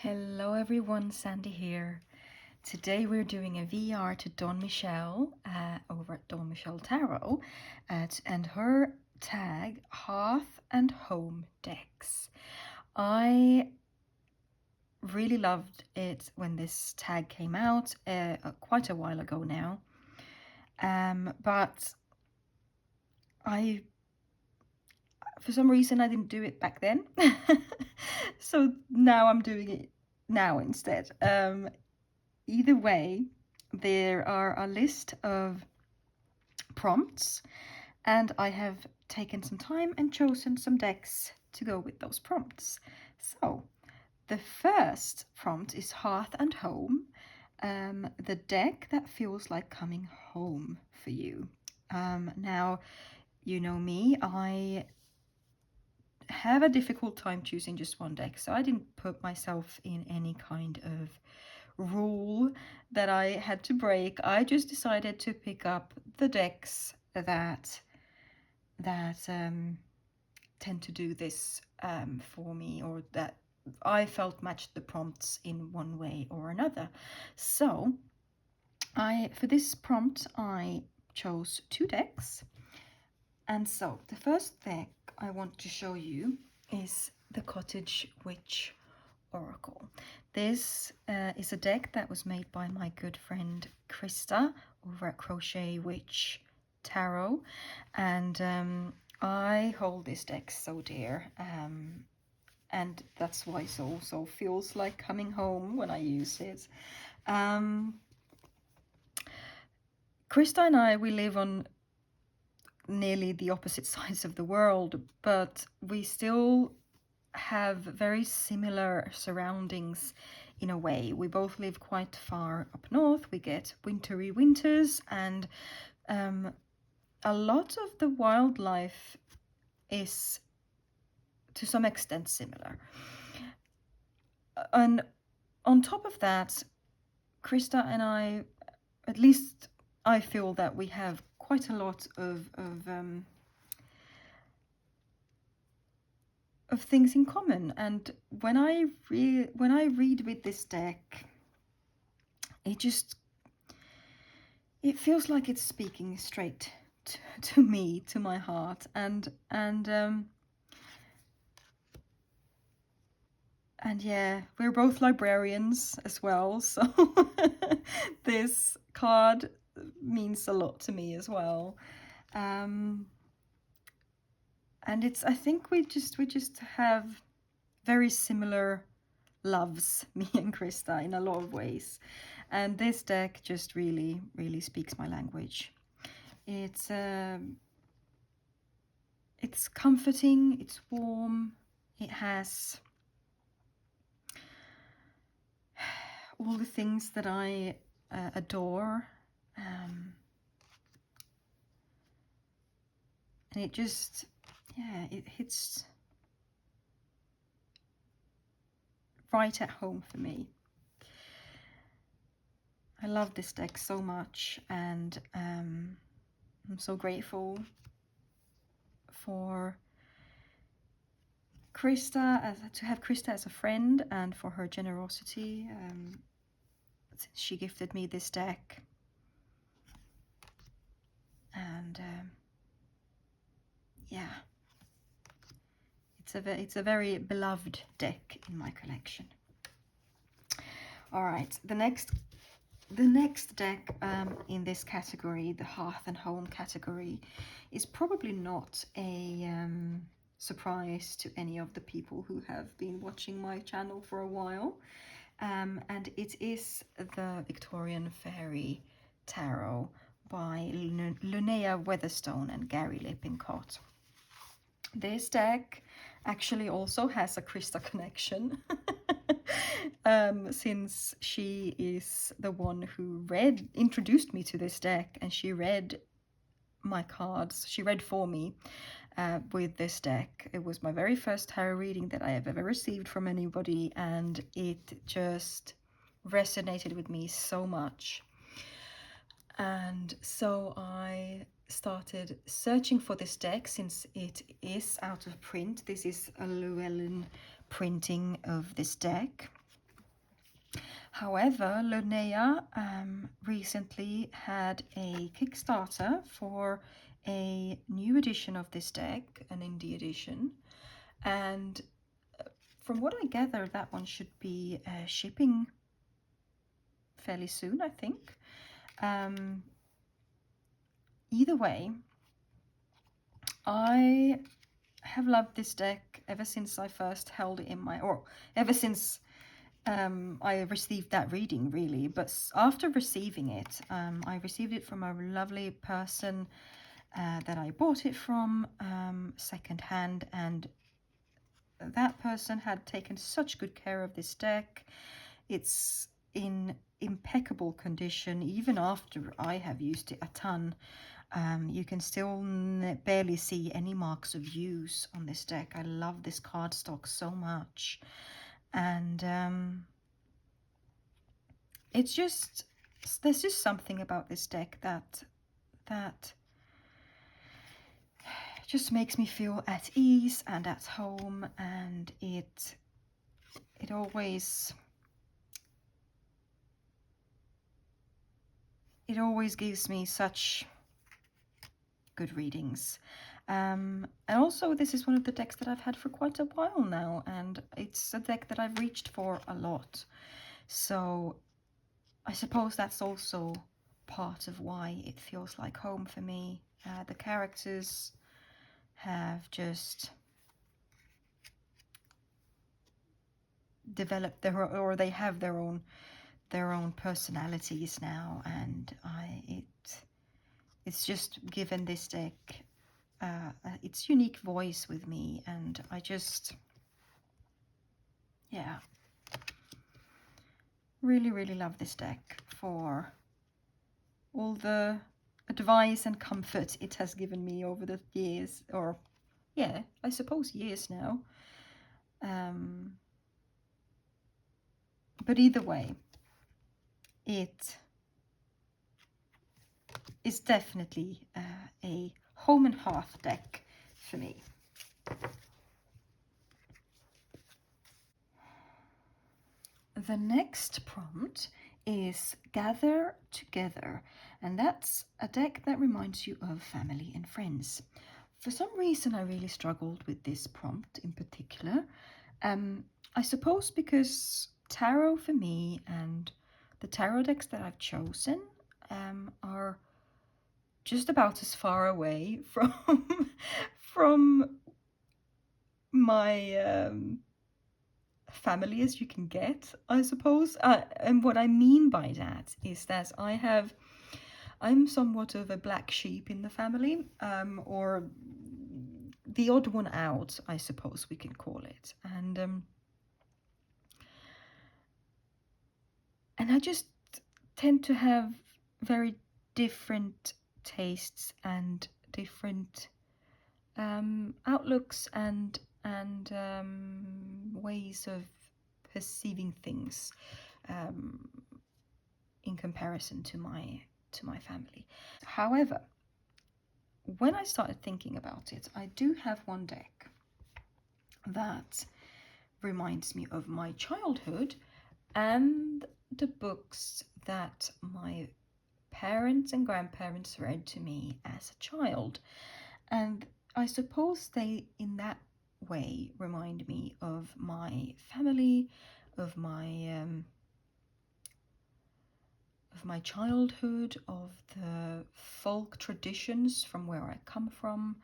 Hello everyone, Sandy here. Today we're doing a VR to Dawn Michelle over at Dawn Michelle Tarot and her tag Hearth and Home decks. I really loved it when this tag came out quite a while ago now, but for some reason I didn't do it back then. So now I'm doing it now instead. Either way, there are a list of prompts, and I have taken some time and chosen some decks to go with those prompts. So the first prompt is Hearth and Home, the deck that feels like coming home for you. Now, you know me, I have a difficult time choosing just one deck, so I didn't put myself in any kind of rule that I had to break. I just decided to pick up the decks that tend to do this for me, or that I felt matched the prompts in one way or another. So for this prompt I chose two decks, and so the first deck I want to show you is the Cottage Witch Oracle. This is a deck that was made by my good friend Krista over at Crochet Witch Tarot, and I hold this deck so dear, and that's why it also feels like coming home when I use it. Krista and I, we live on nearly the opposite sides of the world, but we still have very similar surroundings in a way. We both live quite far up north. We get wintry winters, and a lot of the wildlife is to some extent similar. And on top of that, Krista and I, at least I feel that we have quite a lot of things in common. And when I read with this deck, it feels like it's speaking straight to me, to my heart, and yeah, we're both librarians as well, so this card means a lot to me as well. And I think we just have very similar loves, me and Krista, in a lot of ways. And this deck just really speaks my language. It's comforting, it's warm, it has all the things that I adore, and it just, yeah, it hits right at home for me. I love this deck so much, and I'm so grateful for Krista, to have Krista as a friend, and for her generosity. Since she gifted me this deck, and yeah, it's a very beloved deck in my collection. All right, the next deck in this category, the Hearth and Home category, is probably not a surprise to any of the people who have been watching my channel for a while, and it is the Victorian Fairy Tarot by Linnea Weatherstone and Gary Lippincott. This deck actually also has a Krista connection, since she is the one who introduced me to this deck, and she read my cards. She read for me with this deck. It was my very first tarot reading that I have ever received from anybody, and it just resonated with me so much. And so I started searching for this deck, since it is out of print. This is a Llewellyn printing of this deck, However, Linnea recently had a Kickstarter for a new edition of this deck, an indie edition, and from what I gather, that one should be shipping fairly soon, I think. Either way, I have loved this deck ever since I first held it in my, or ever since I received that reading, really. But after receiving it, I received it from a lovely person that I bought it from secondhand, and that person had taken such good care of this deck. It's in impeccable condition even after I have used it a ton. You can still barely see any marks of use on this deck. I love this cardstock so much, and it's just, there's just something about this deck that just makes me feel at ease and at home, and it always gives me such good readings. And also, this is one of the decks that I've had for quite a while now, and it's a deck that I've reached for a lot. So I suppose that's also part of why it feels like home for me. The characters have just developed they have their own personalities now, and it's just given this deck its unique voice with me, and I just, yeah, really love this deck for all the advice and comfort it has given me over the years, or yeah, I suppose years now. But either way, it is definitely a home and hearth deck for me. The next prompt is Gather Together, and that's a deck that reminds you of family and friends. For some reason, I really struggled with this prompt in particular. I suppose because tarot for me and the tarot decks that I've chosen are just about as far away from my family as you can get, I suppose. And what I mean by that is that I'm somewhat of a black sheep in the family, or the odd one out, I suppose we can call it. And I just tend to have very different tastes and different outlooks and ways of perceiving things in comparison to my family. However, when I started thinking about it, I do have one deck that reminds me of my childhood and the books that my parents and grandparents read to me as a child. And I suppose they, in that way, remind me of my family, of my childhood, of the folk traditions from where I come from,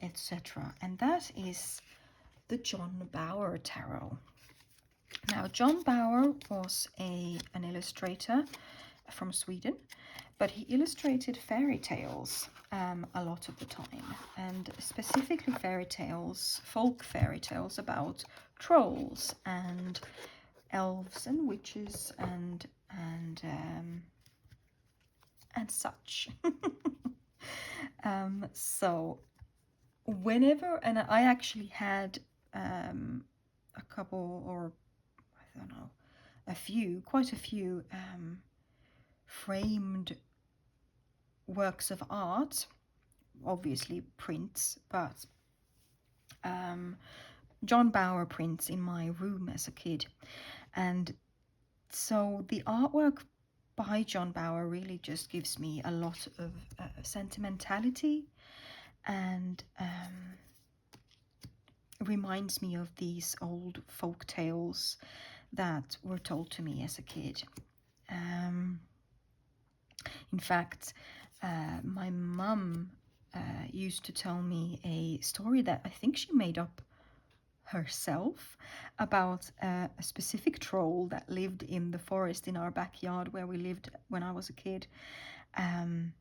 etc. And that is the John Bower Tarot. Now, John Bower was an illustrator from Sweden, but he illustrated fairy tales a lot of the time, and specifically folk fairy tales about trolls and elves and witches and such. So whenever, and I actually had a couple, or I don't know, quite a few framed works of art, obviously prints, but John Bower prints in my room as a kid. And So the artwork by John Bower really just gives me a lot of sentimentality, and reminds me of these old folk tales that were told to me as a kid. In fact, my mum used to tell me a story that I think she made up herself about a specific troll that lived in the forest in our backyard where we lived when I was a kid. And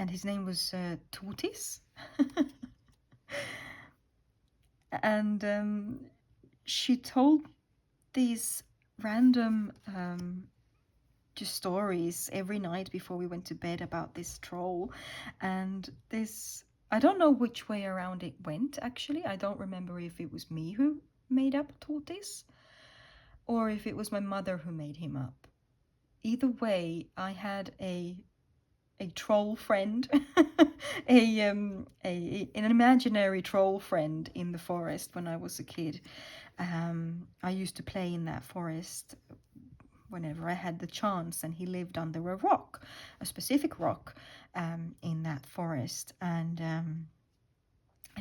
his name was Tortoise. And she told these random just stories every night before we went to bed about this troll. And this, I don't know which way around it went, actually. I don't remember if it was me who made up Tortoise or if it was my mother who made him up. Either way, I had a troll friend, an imaginary troll friend in the forest when I was a kid. I used to play in that forest whenever I had the chance, and he lived under a rock, a specific rock, in that forest, and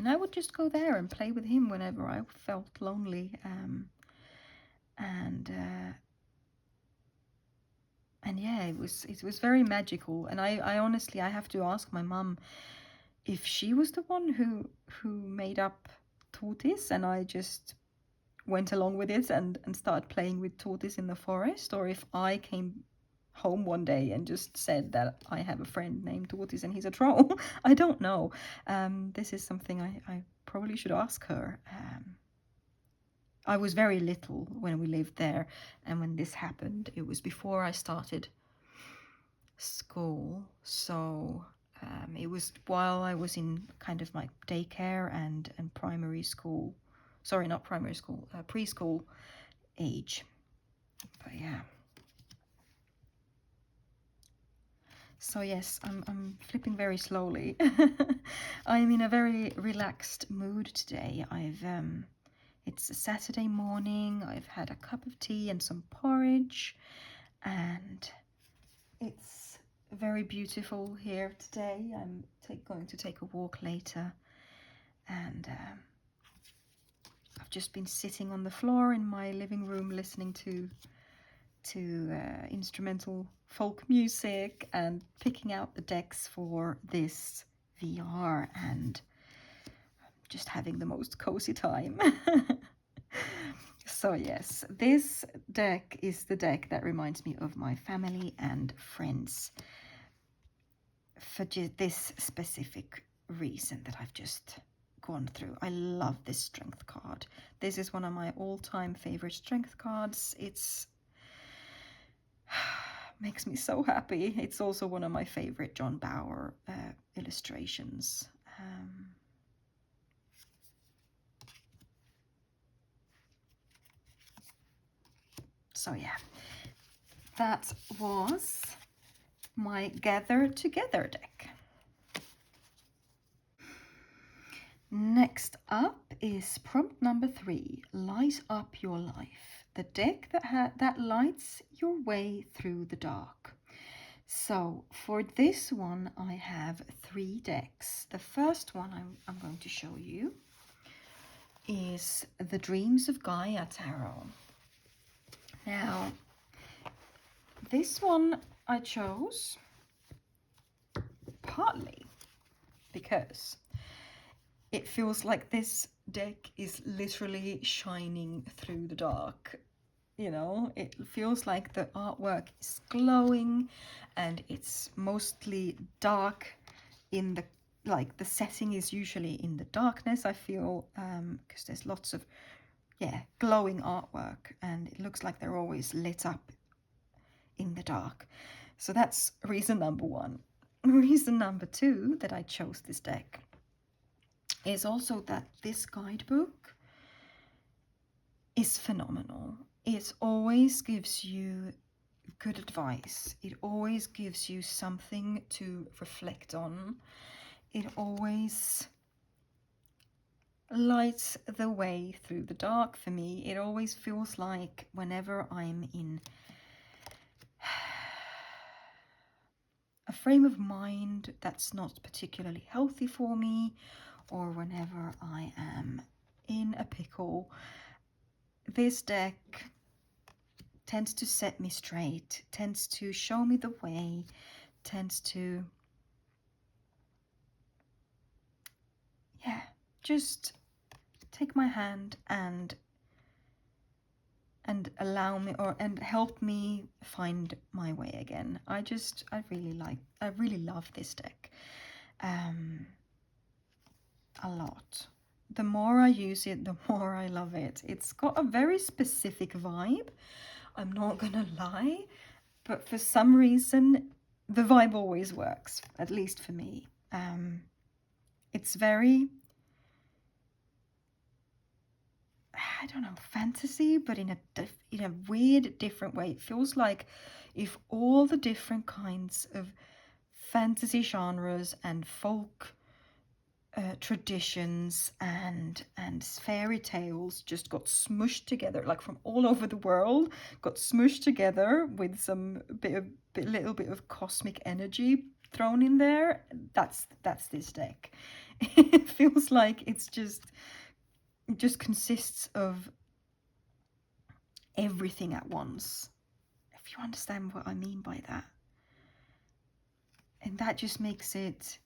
I would just go there and play with him whenever I felt lonely, and yeah, it was very magical. And I honestly, I have to ask my mum if she was the one who made up Tortoise, and I just went along with it and started playing with Tortoise in the forest, or if I came home one day and just said that I have a friend named Tortoise and he's a troll. I don't know. This is something I probably should ask her. I was very little when we lived there, and when this happened, it was before I started school, so it was while I was in kind of my daycare and primary school. Sorry, not primary school, preschool age. But yeah. So yes, I'm flipping very slowly. I'm in a very relaxed mood today. It's a Saturday morning. I've had a cup of tea and some porridge, and it's very beautiful here today. I'm going to take a walk later, and I've just been sitting on the floor in my living room listening to instrumental folk music and picking out the decks for this VR, and just having the most cozy time. So yes, this deck is the deck that reminds me of my family and friends for this specific reason that I've just gone through. I love this strength card. This is one of my all-time favorite strength cards. It's makes me so happy. It's also one of my favorite John Bower illustrations. So yeah, that was my Gather Together deck. Next up is prompt number 3, Light Up Your Life, the deck that lights your way through the dark. So for this one, I have 3 decks. The first one I'm going to show you is the Dreams of Gaia Tarot. Now, this one I chose partly because it feels like this deck is literally shining through the dark. You know, it feels like the artwork is glowing, and it's mostly dark in the, like, the setting is usually in the darkness, I feel, because there's lots of glowing artwork, and it looks like they're always lit up in the dark. So that's reason number 1. Reason number 2 that I chose this deck is also that this guidebook is phenomenal. It always gives you good advice. It always gives you something to reflect on. It always lights the way through the dark for me. It always feels like whenever I'm in a frame of mind that's not particularly healthy for me, or whenever I am in a pickle, this deck tends to set me straight, tends to show me the way, tends to, yeah, just take my hand and allow me, and help me find my way again. I really love this deck a lot. The more I use it, the more I love it. It's got a very specific vibe, I'm not gonna lie, but for some reason the vibe always works, at least for me. It's very, I don't know, fantasy, but in a weird, different way. It feels like if all the different kinds of fantasy genres and folk traditions and fairy tales just got smushed together, like from all over the world, got smushed together with some little bit of cosmic energy thrown in there. That's this deck. It feels like it just consists of everything at once, if you understand what I mean by that. And that just makes it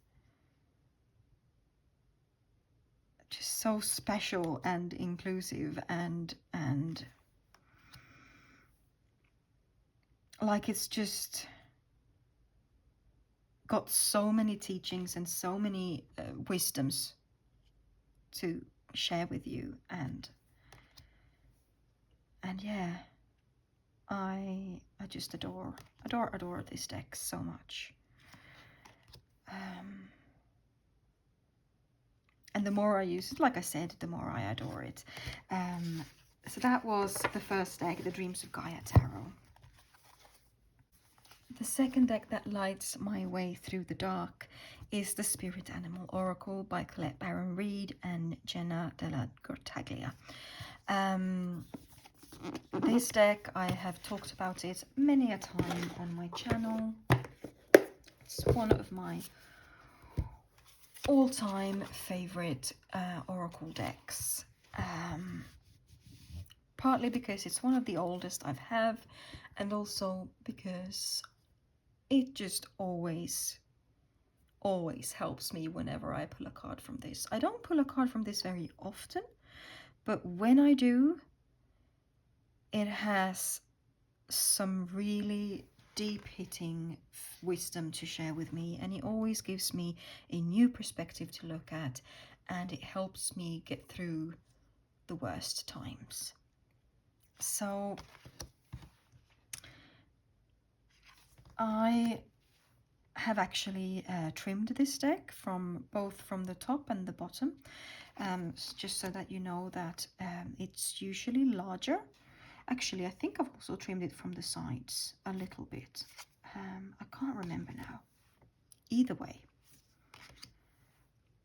just so special and inclusive, and like it's just got so many teachings and so many wisdoms to share with you, and yeah, I just adore this deck so much. And the more I use it, like I said, the more I adore it. So that was the first deck, the Dreams of Gaia Tarot. The second deck that lights my way through the dark is the Spirit Animal Oracle by Colette Baron Reed and Jenna Della Gortaglia. This deck, I have talked about it many a time on my channel. It's one of my all-time favorite oracle decks, partly because it's one of the oldest I've have, and also because it just always helps me whenever I pull a card from this. I don't pull a card from this very often, but when I do, it has some really deep-hitting wisdom to share with me, and it always gives me a new perspective to look at, and it helps me get through the worst times. So I have actually trimmed this deck from both the top and the bottom, just so that you know that it's usually larger. Actually, I think I've also trimmed it from the sides a little bit. I can't remember now. Either way,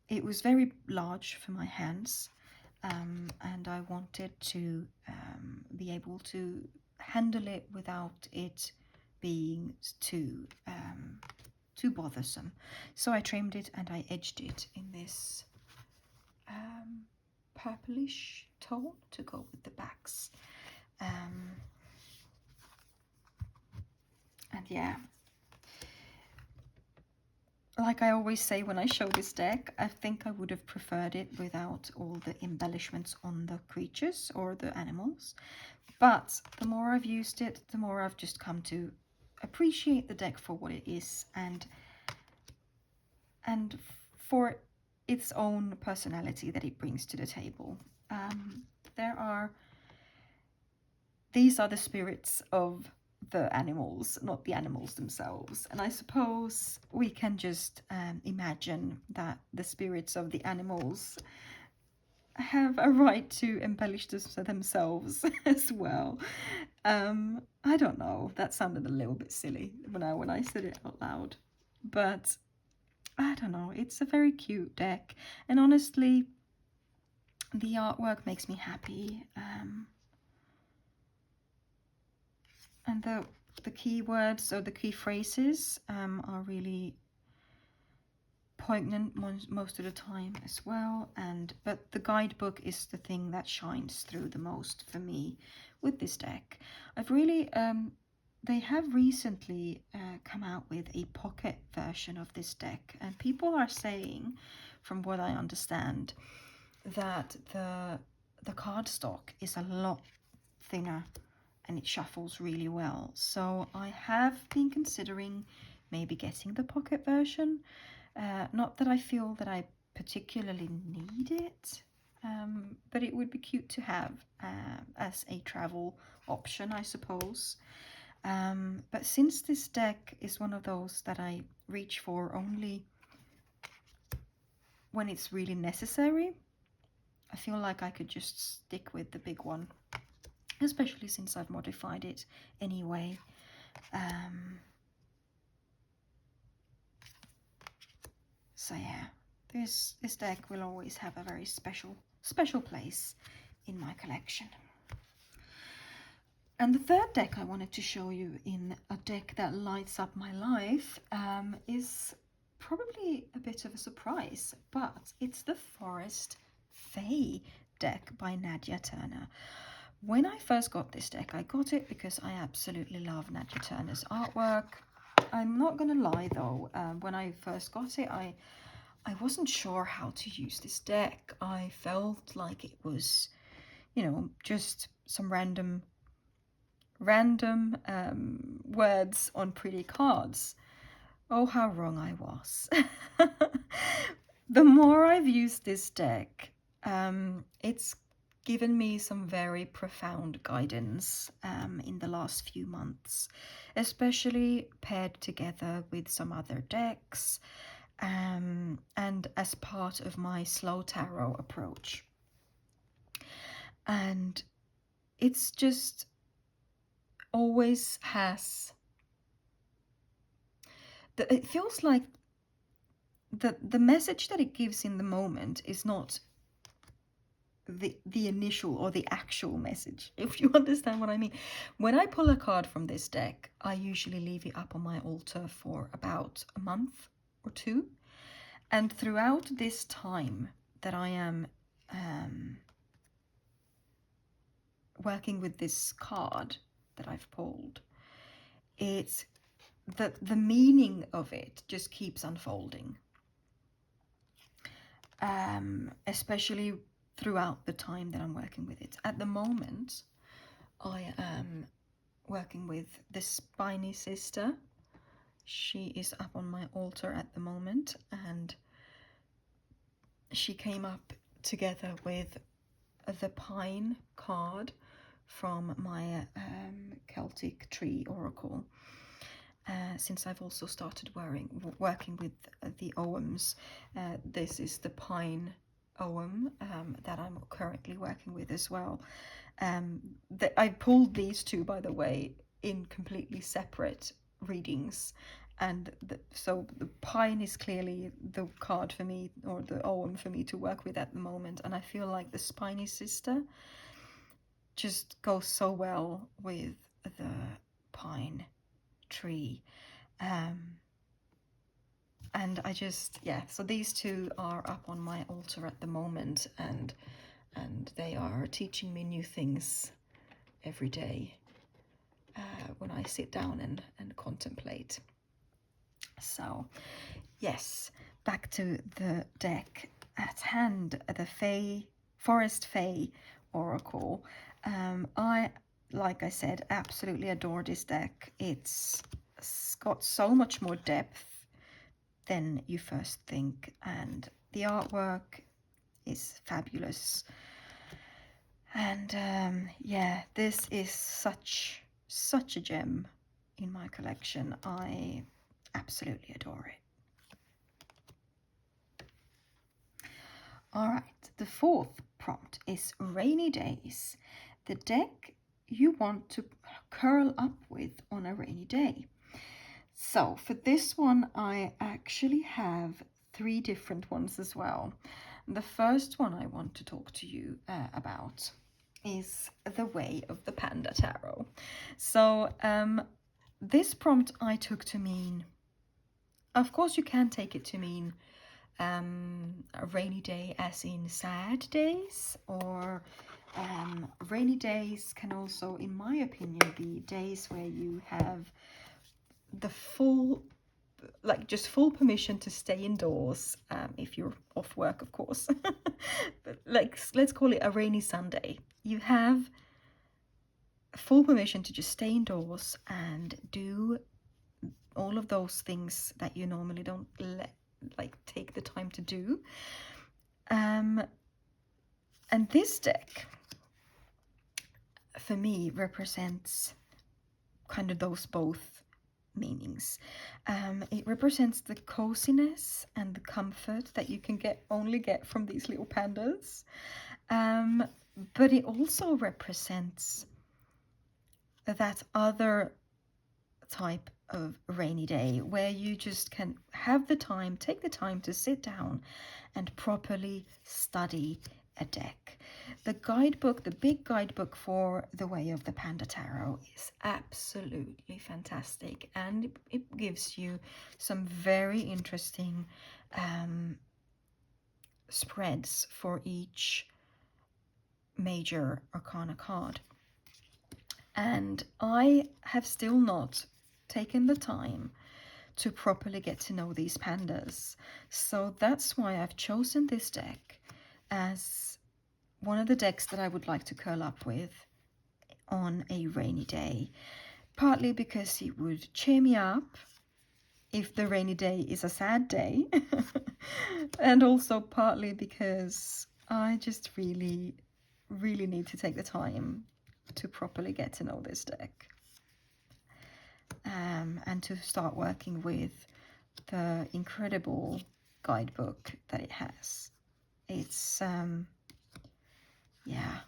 it was very large for my hands, and I wanted to be able to handle it without it being too bothersome. So I trimmed it and I edged it in this purplish tone to go with the backs. And yeah, like I always say when I show this deck, I think I would have preferred it without all the embellishments on the creatures or the animals. But the more I've used it, the more I've just come to appreciate the deck for what it is, and for its own personality that it brings to the table. These are the spirits of the animals, not the animals themselves. And I suppose we can just imagine that the spirits of the animals have a right to embellish themselves as well. I don't know, that sounded a little bit silly when I said it out loud, but I don't know, it's a very cute deck, and honestly The artwork makes me happy, and the keywords or the key phrases are really poignant most of the time as well. But the guidebook is the thing that shines through the most for me with this deck. I've really they have recently come out with a pocket version of this deck, and people are saying, from what I understand, that the cardstock is a lot thinner and it shuffles really well. So I have been considering maybe getting the pocket version. Not that I feel that I particularly need it, but it would be cute to have as a travel option, I suppose. But since this deck is one of those that I reach for only when it's really necessary, I feel like I could just stick with the big one, especially since I've modified it anyway. So yeah, this deck will always have a very special place in my collection. And the third deck I wanted to show you in a deck that lights up my life is probably a bit of a surprise, but it's the Forest Fay deck by Nadia Turner. When I first got this deck, I got it because I absolutely love Nadia Turner's artwork. I'm not gonna lie though, when I first got it, I wasn't sure how to use this deck. I felt like it was, you know, just some random words on pretty cards. Oh, how wrong I was. The more I've used this deck, it's given me some very profound guidance in the last few months, especially paired together with some other decks and as part of my slow tarot approach. And it's just always has it feels like the message that it gives in the moment is not the initial or the actual message, if you understand what I mean. When I pull a card from this deck, I usually leave it up on my altar for about a month or two, and throughout this time that I am working with this card that I've pulled, it's the meaning of it just keeps unfolding, especially throughout the time that I'm working with it. At the moment, I am working with the Spiny Sister. She is up on my altar at the moment, and she came up together with the Pine card from my Celtic Tree Oracle. Since I've also started working with the Oghams, this is the Pine Ogham that I'm currently working with as well. I pulled these two, by the way, in completely separate readings, and so the Pine is clearly the card for me, or the Ogham for me to work with at the moment, and I feel like the Spiny Sister just goes so well with the Pine tree. And I just, yeah, so these two are up on my altar at the moment, and they are teaching me new things every day when I sit down and contemplate. So yes, back to the deck at hand, the Forest Fay Oracle. Like I said, absolutely adore this deck. It's got so much more depth than you first think, and the artwork is fabulous. And yeah, this is such a gem in my collection. I absolutely adore it. All right, the fourth prompt is Rainy Days, the deck you want to curl up with on a rainy day. So for this one, I actually have 3 different ones as well. The first one I want to talk to you about is the Way of the Panda Tarot. So this prompt I took to mean, of course you can take it to mean a rainy day as in sad days, or rainy days can also, in my opinion, be days where you have the full, like just full permission to stay indoors, if you're off work, of course. But like, let's call it a rainy Sunday. You have full permission to just stay indoors and do all of those things that you normally don't take the time to do. And this deck, for me, represents kind of those both meanings. It represents the coziness and the comfort that you can only get from these little pandas. But it also represents that other type of rainy day where you just can have the time, take the time to sit down and properly study a deck. The guidebook, the big guidebook for the Way of the Panda Tarot, is absolutely fantastic, and it gives you some very interesting spreads for each major arcana card. And I have still not taken the time to properly get to know these pandas. So that's why I've chosen this deck as one of the decks that I would like to curl up with on a rainy day. Partly because it would cheer me up if the rainy day is a sad day. And also partly because I just really, really need to take the time to properly get to know this deck, and to start working with the incredible guidebook that it has. It's yeah,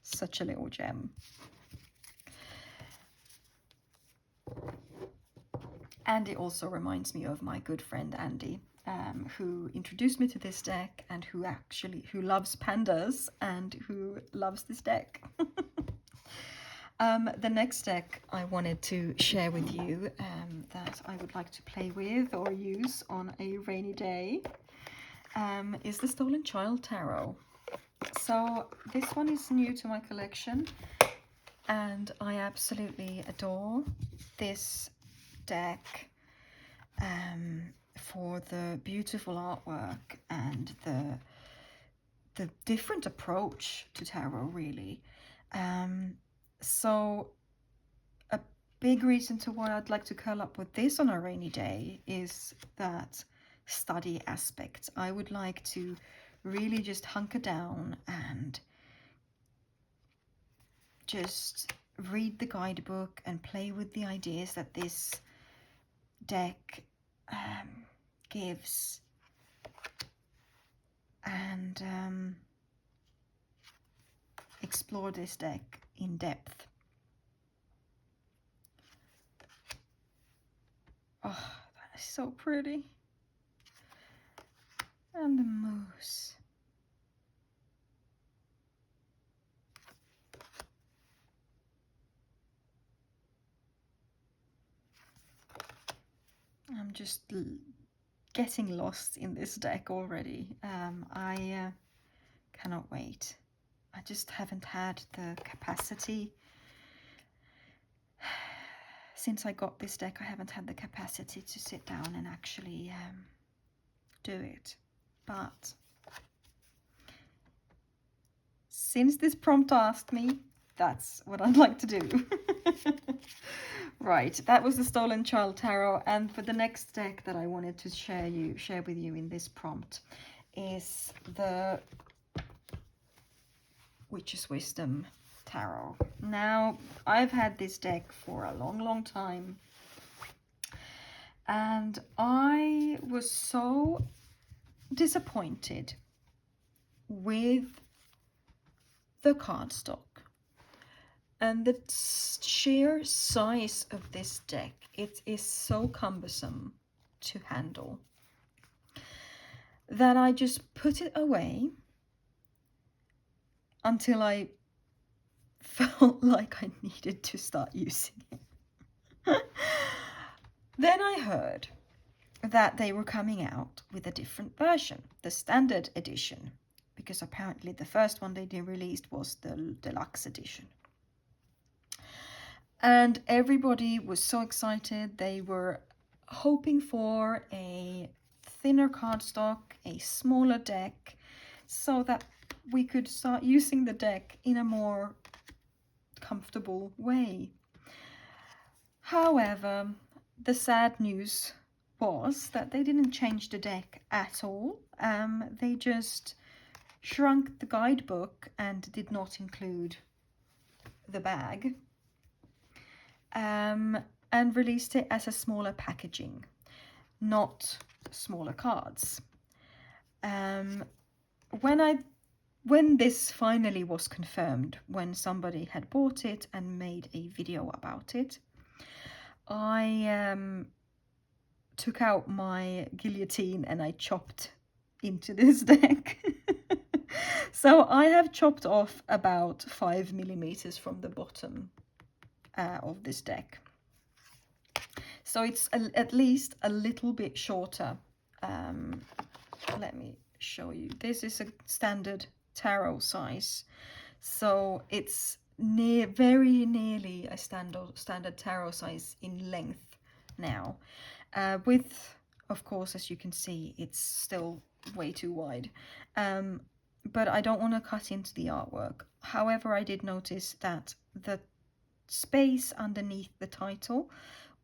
such a little gem. And it also reminds me of my good friend Andy, who introduced me to this deck, and who loves pandas and who loves this deck. The next deck I wanted to share with you, that I would like to play with or use on a rainy day, is the Stolen Child Tarot. So this one is new to my collection, and I absolutely adore this deck for the beautiful artwork and the different approach to tarot, really. So a big reason to why I'd like to curl up with this on a rainy day is that study aspect. I would like to really just hunker down and just read the guidebook and play with the ideas that this deck gives, and explore this deck in depth. Oh, that is so pretty. And the moose. I'm just getting lost in this deck already. I cannot wait. I just haven't had the capacity. Since I got this deck, I haven't had the capacity to sit down and actually do it. But since this prompt asked me, that's what I'd like to do. Right, that was the Stolen Child Tarot, and for the next deck that I wanted to share with you in this prompt is the Witch's Wisdom Tarot. Now, I've had this deck for a long, long time, and I was so disappointed with the cardstock and the sheer size of this deck. It is so cumbersome to handle. that I just put it away until I felt like I needed to start using it. Then I heard that they were coming out with a different version, the standard edition, because apparently the first one they released was the deluxe edition. And everybody was so excited. They were hoping for a thinner cardstock, a smaller deck, so that we could start using the deck in a more comfortable way. However, the sad news was that they didn't change the deck at all. They just shrunk the guidebook and did not include the bag, and released it as a smaller packaging, not smaller cards. When this finally was confirmed, when somebody had bought it and made a video about it, I took out my guillotine and I chopped into this deck. So I have chopped off about 5 millimeters from the bottom of this deck. So it's at least a little bit shorter. Let me show you. This is a standard tarot size. So it's very nearly a standard tarot size in length now. Width, of course, as you can see, it's still way too wide. But I don't want to cut into the artwork. However, I did notice that the space underneath the title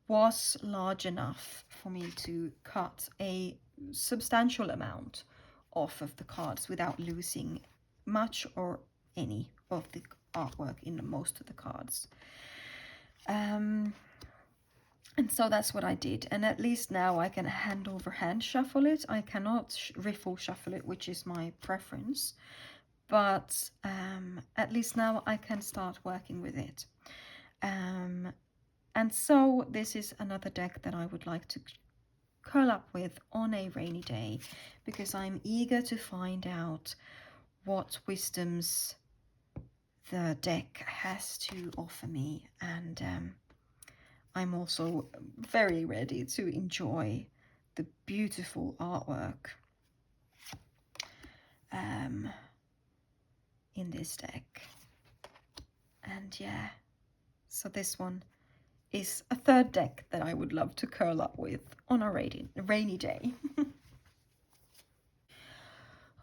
was large enough for me to cut a substantial amount off of the cards without losing much or any of the artwork in most of the cards. And so that's what I did, and at least now I can hand over hand shuffle it. I cannot riffle shuffle it, which is my preference, but at least now I can start working with it. And so this is another deck that I would like to curl up with on a rainy day, because I'm eager to find out what wisdoms the deck has to offer me, and I'm also very ready to enjoy the beautiful artwork in this deck. And yeah, so this one is a third deck that I would love to curl up with on a rainy day.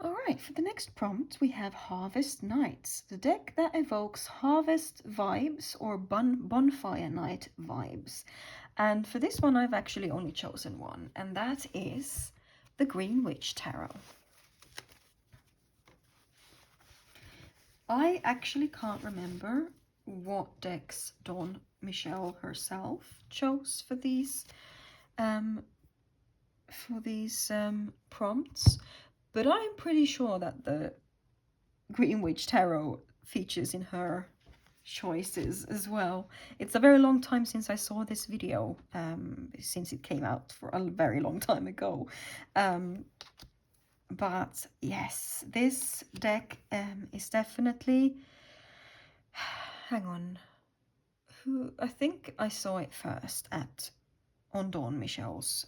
Alright, for the next prompt we have Harvest Nights, the deck that evokes harvest vibes or bonfire night vibes. And for this one I've actually only chosen one, and that is the Green Witch Tarot. I actually can't remember what decks Dawn Michelle herself chose for these prompts, but I'm pretty sure that the Green Witch Tarot features in her choices as well. It's a very long time since I saw this video, since it came out for a very long time ago. But yes, this deck is definitely... Hang on. I think I saw it first on Dawn Michelle's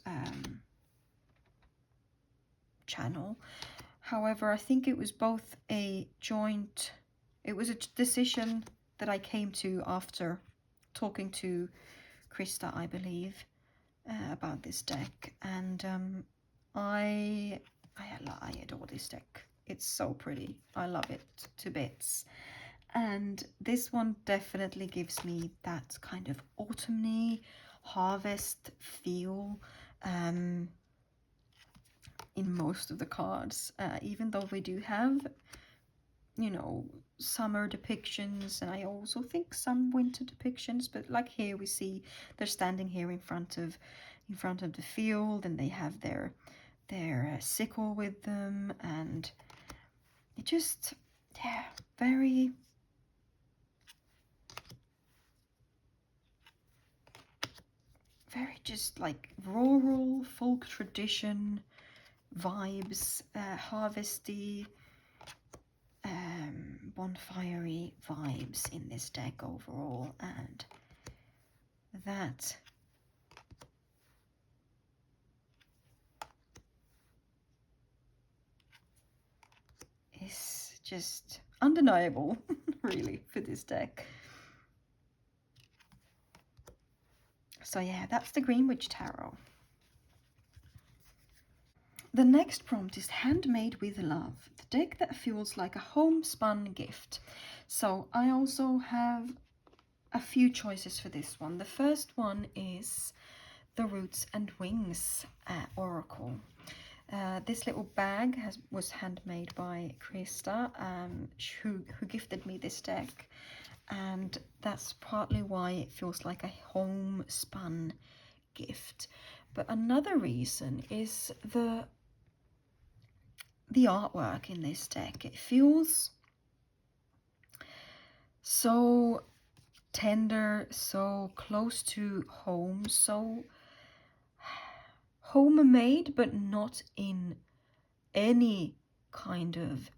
channel. However, I think it was both it was a decision that I came to after talking to Krista, I believe, about this deck, and I adore this deck. It's so pretty. I love it to bits. And this one definitely gives me that kind of autumny harvest feel in most of the cards, even though we do have, you know, summer depictions, and I also think some winter depictions. But like here we see they're standing here in front of the field, and they have their sickle with them, and it just, yeah, very just like rural folk tradition vibes, harvesty, bonfire-y vibes in this deck overall, and that is just undeniable, really, for this deck. So yeah, that's the Greenwich Tarot. The next prompt is Handmade with Love, the deck that feels like a homespun gift. So I also have a few choices for this one. The first one is the Roots and Wings Oracle. This little bag was handmade by Krista, who gifted me this deck, and that's partly why it feels like a homespun gift. But another reason is the artwork in this deck. It feels so tender, so close to home, so homemade, but not in any kind of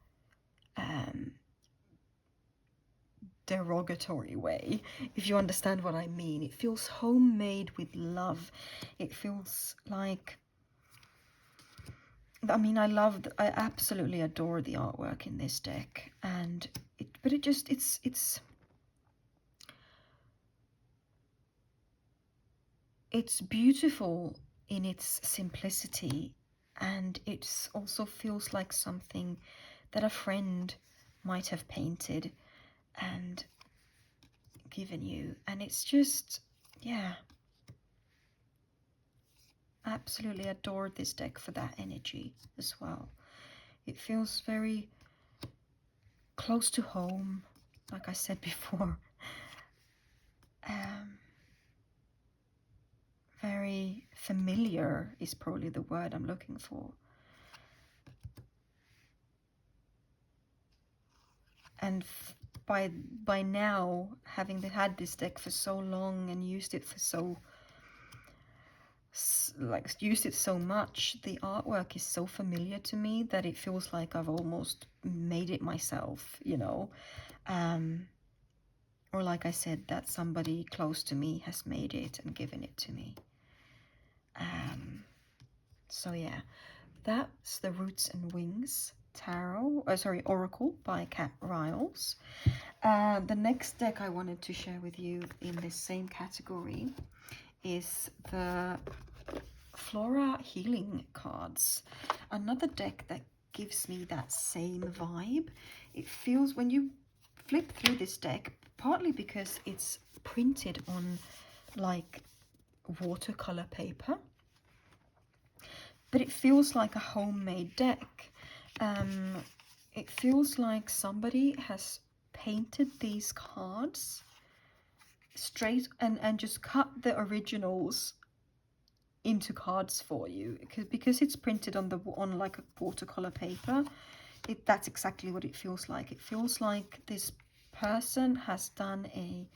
derogatory way, if you understand what I mean. It feels homemade with love. It feels like, I mean, I absolutely adore the artwork in this deck, and it's beautiful in its simplicity, and it also feels like something that a friend might have painted and given you, and it's just, yeah, absolutely adored this deck for that energy as well. It feels very close to home, like I said before. Very familiar is probably the word I'm looking for. And by now, having had this deck for so long and used it for used it so much, the artwork is so familiar to me that it feels like I've almost made it myself, you know. Or like I said, that somebody close to me has made it and given it to me. So yeah, that's the Roots and Wings Oracle by Kat Riles. The next deck I wanted to share with you in this same category is the Flora Healing cards. Another deck that gives me that same vibe. It feels, when you flip through this deck, partly because it's printed on like watercolor paper, but it feels like a homemade deck. It feels like somebody has painted these cards straight and just cut the originals into cards for you, because it's printed on like a watercolor paper. That's exactly what it feels like. It feels like this person has done a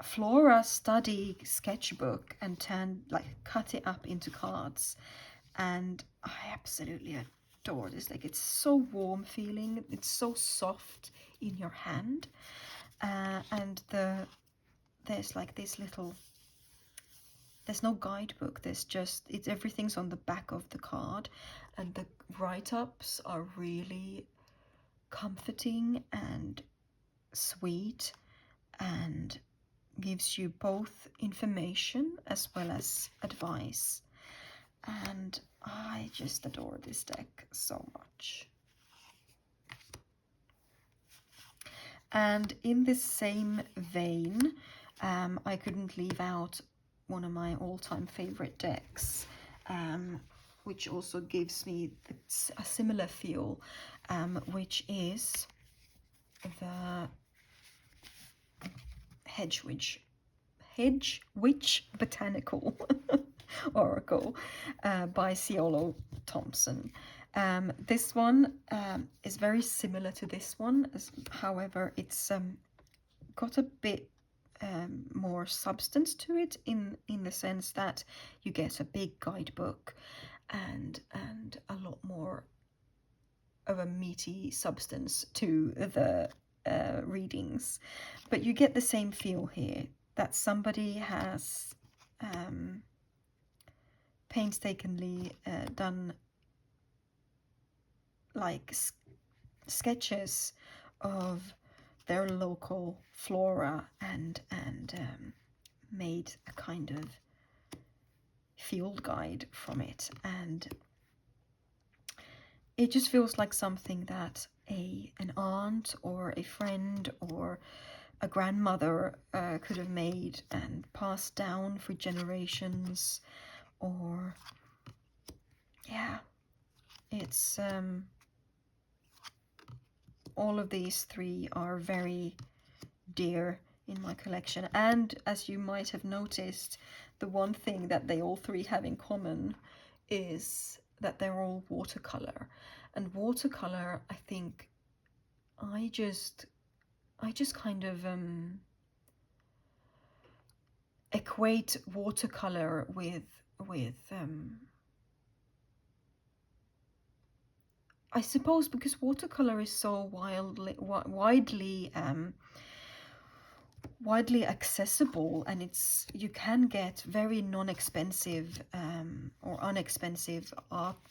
flora study sketchbook and cut it up into cards, and I absolutely adore this. Like, it's so warm feeling, it's so soft in your hand, and there's like this little, there's no guidebook, everything's on the back of the card, and the write-ups are really comforting and sweet, and gives you both information as well as advice. And I just adore this deck so much. And in this same vein, I couldn't leave out one of my all-time favorite decks, which also gives me a similar feel, which is the Hedge Witch Botanical Oracle by Ciolo Thompson. This one is very similar to this one, however it's got a bit more substance to it, in the sense that you get a big guidebook and a lot more of a meaty substance to the readings. But you get the same feel here, that somebody has painstakingly done like sketches of their local flora and made a kind of field guide from it. And it just feels like something that an aunt or a friend or a grandmother could have made and passed down for generations. Or yeah, it's all of these three are very dear in my collection. And as you might have noticed, the one thing that they all three have in common is that they're all watercolor. And watercolor, I think, I just kind of equate watercolor with I suppose because watercolor is so widely accessible, and you can get very non-expensive or unexpensive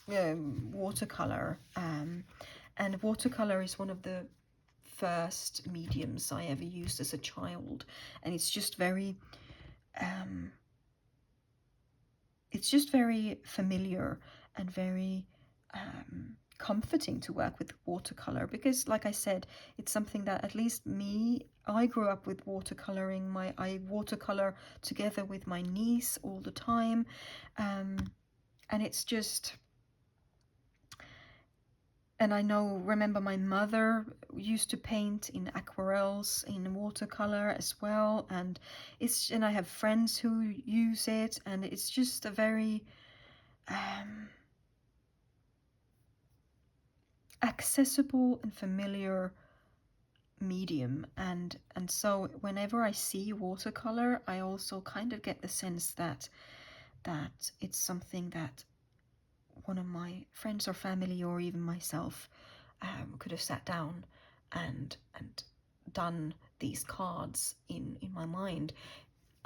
watercolor, and watercolor is one of the first mediums I ever used as a child, and it's just very familiar and very comforting to work with watercolor, because like I said, it's something that at least I grew up with watercoloring. I watercolor together with my niece all the time, and it's just, and I remember my mother used to paint in aquarels in watercolor as well, and I have friends who use it, and it's just a very accessible and familiar medium, and so whenever I see watercolor, I also kind of get the sense that it's something that one of my friends or family or even myself could have sat down and done these cards in my mind.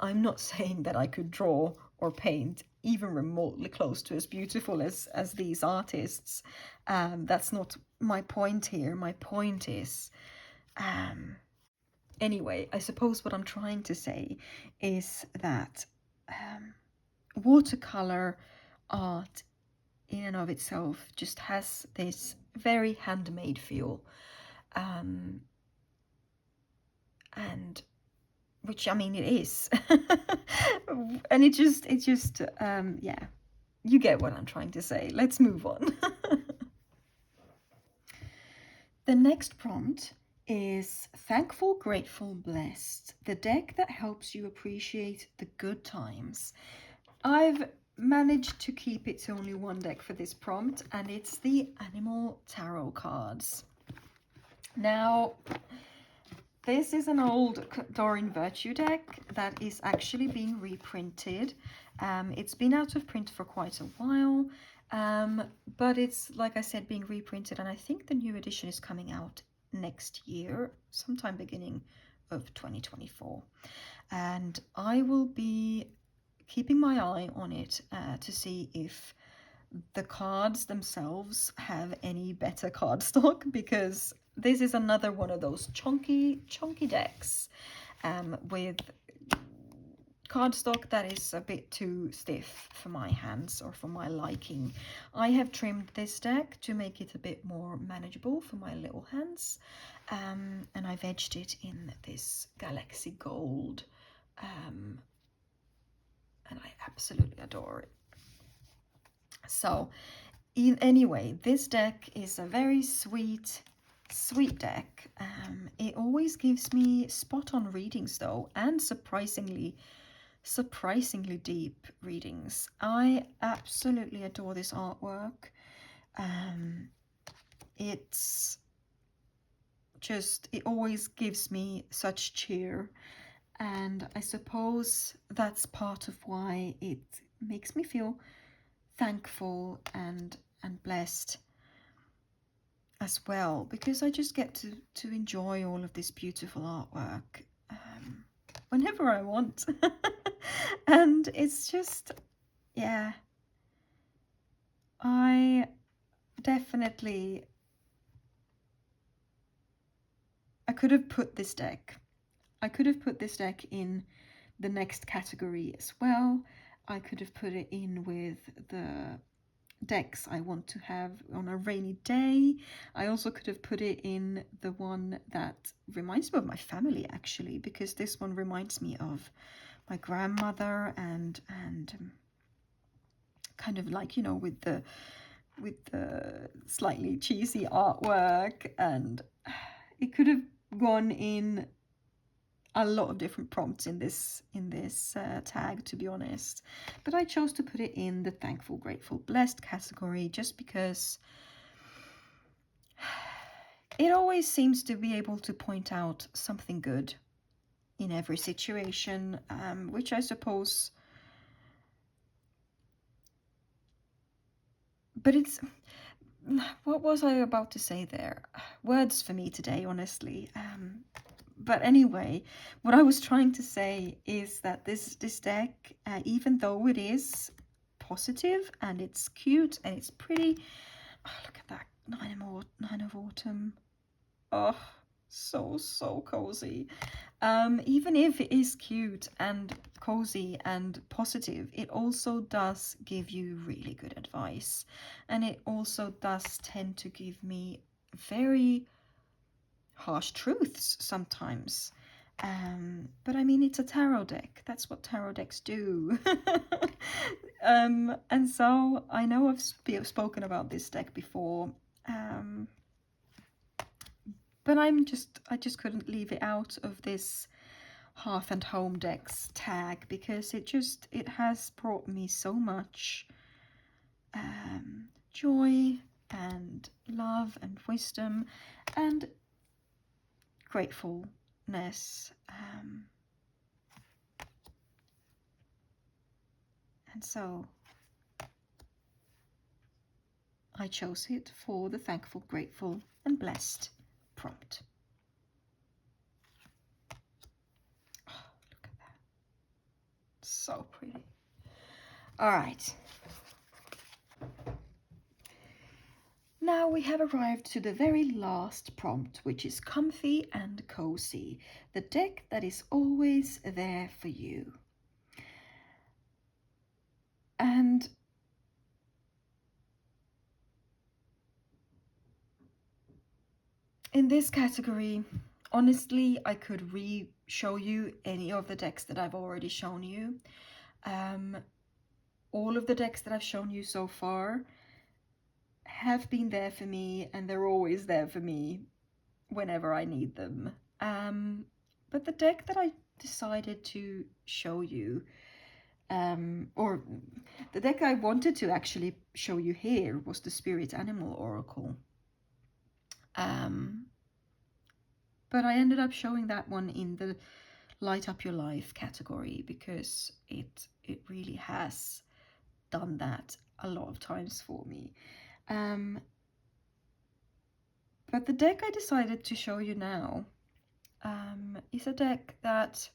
I'm not saying that I could draw or paint even remotely close to as beautiful as these artists. That's not my point here. My point is, anyway, I suppose what I'm trying to say is that watercolor art in and of itself just has this very handmade feel, and which, I mean, it is. And it just yeah, you get what I'm trying to say. Let's move on. The next prompt is Thankful, Grateful, Blessed, the deck that helps you appreciate the good times. I've managed to keep it to only one deck for this prompt, and it's the Animal Tarot cards. Now, this is an old Doreen Virtue deck that is actually being reprinted. It's been out of print for quite a while, but it's, like I said, being reprinted, and I think the new edition is coming out next year, sometime beginning of 2024. And I will be keeping my eye on it to see if the cards themselves have any better cardstock, because this is another one of those chunky decks with cardstock that is a bit too stiff for my hands or for my liking. I have trimmed this deck to make it a bit more manageable for my little hands, and I've edged it in this Galaxy Gold, and I absolutely adore it. So anyway, this deck is a very sweet deck. It always gives me spot-on readings though, and surprisingly deep readings. I absolutely adore this artwork. It always gives me such cheer, And I suppose that's part of why it makes me feel thankful and blessed as well, because I just get to enjoy all of this beautiful artwork whenever I want. And it's just, yeah, I definitely, I could have put this deck in the next category as well. I could have put it in with the decks I want to have on a rainy day. I also could have put it in the one that reminds me of my family, actually, because this one reminds me of my grandmother, and kind of like, you know, with the slightly cheesy artwork. And it could have gone in a lot of different prompts in this tag, to be honest, but I chose to put it in the thankful, grateful, blessed category just because it always seems to be able to point out something good in every situation, which I suppose, but it's, what was I about to say there? Words for me today, honestly. But anyway, what I was trying to say is that this deck, even though it is positive and it's cute and it's pretty, oh, look at that, nine of autumn. Oh, so cozy. Even if it is cute and cozy and positive, it also does give you really good advice, and it also does tend to give me very harsh truths sometimes. But I mean, it's a tarot deck. That's what tarot decks do. And so I know I've spoken about this deck before, but I just couldn't leave it out of this Hearth and Home decks tag, because it has brought me so much joy and love and wisdom and gratefulness, and so I chose it for the thankful, grateful and blessed prompt. Oh, look at that, so pretty. All right, now we have arrived to the very last prompt, which is comfy and cozy, the deck that is always there for you. And in this category, honestly, I could show you any of the decks that I've already shown you. All of the decks that I've shown you so far have been there for me, and they're always there for me whenever I need them. But the deck that I decided to show you, or the deck I wanted to actually show you here, was the Spirit Animal Oracle. But I ended up showing that one in the Light Up Your Life category, because it really has done that a lot of times for me. But the deck I decided to show you now is a deck that's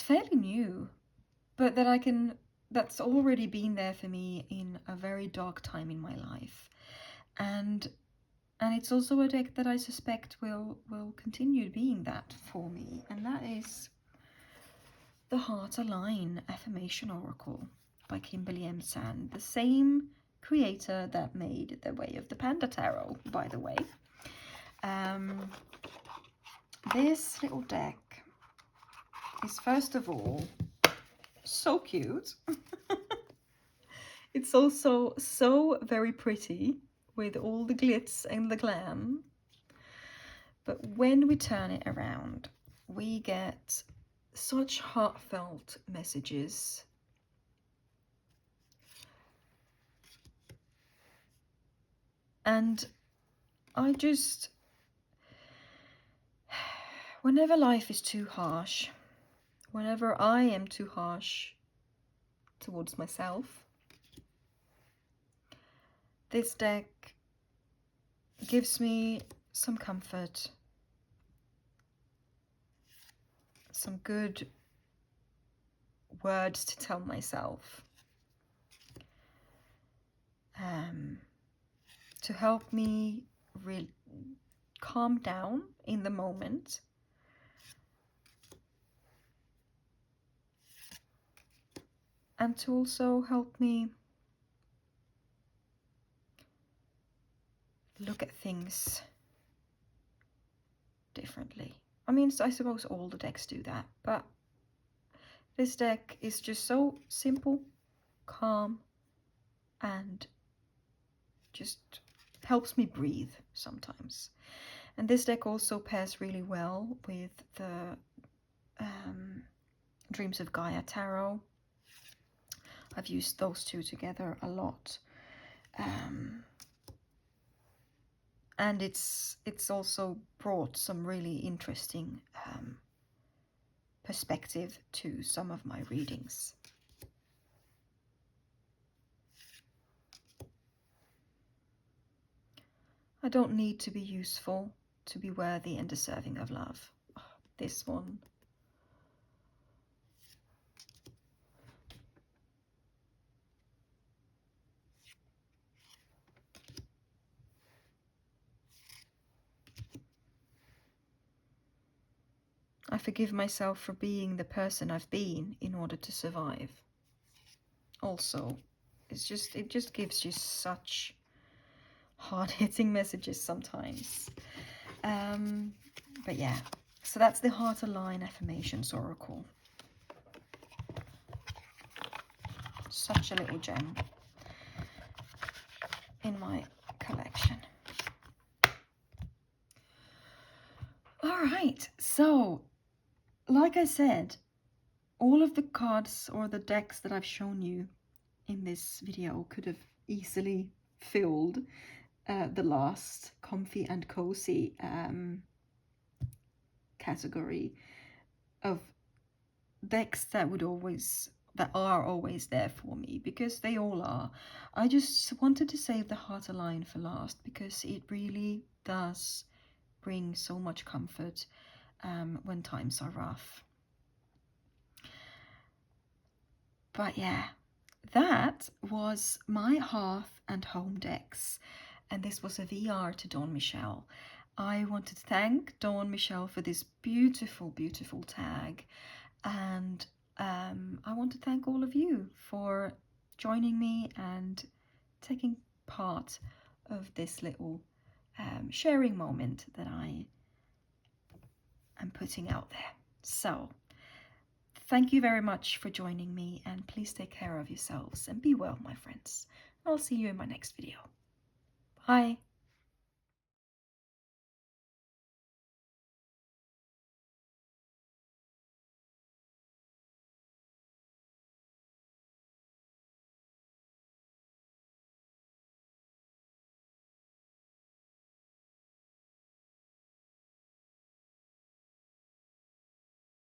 fairly new, but that's already been there for me in a very dark time in my life. And it's also a deck that I suspect will continue being that for me, and that is the Heart Align Affirmation Oracle by Kimberly M. Sand, the same creator that made The Way of the Panda Tarot, by the way. This little deck is, first of all, so cute. It's also so very pretty, with all the glitz and the glam. But when we turn it around, we get such heartfelt messages. And I just, Whenever life is too harsh, whenever I am too harsh towards myself, this deck gives me some comfort, some good words to tell myself, to help me really calm down in the moment, and to also help me look at things differently. I mean, I suppose all the decks do that, but this deck is just so simple, calm, and just helps me breathe sometimes. And this deck also pairs really well with the Dreams of Gaia Tarot. I've used those two together a lot. And it's also brought some really interesting perspective to some of my readings. I don't need to be useful to be worthy and deserving of love. Oh, this one. I forgive myself for being the person I've been in order to survive. Also, it just gives you such hard-hitting messages sometimes. But yeah, so that's the Heart Align Affirmations Oracle. Such a little gem in my collection. All right, so like I said, all of the cards or the decks that I've shown you in this video could have easily filled the last comfy and cozy category of decks that are always there for me, because they all are. I just wanted to save the Heart Align for last because it really does bring so much comfort when times are rough. But yeah, that was my Hearth and Home decks, and this was a VR to Dawn Michelle. I want to thank Dawn Michelle for this beautiful, beautiful tag, and I want to thank all of you for joining me and taking part of this little sharing moment that I am putting out there. So thank you very much for joining me, and please take care of yourselves and be well, my friends. I'll see you in my next video. Bye.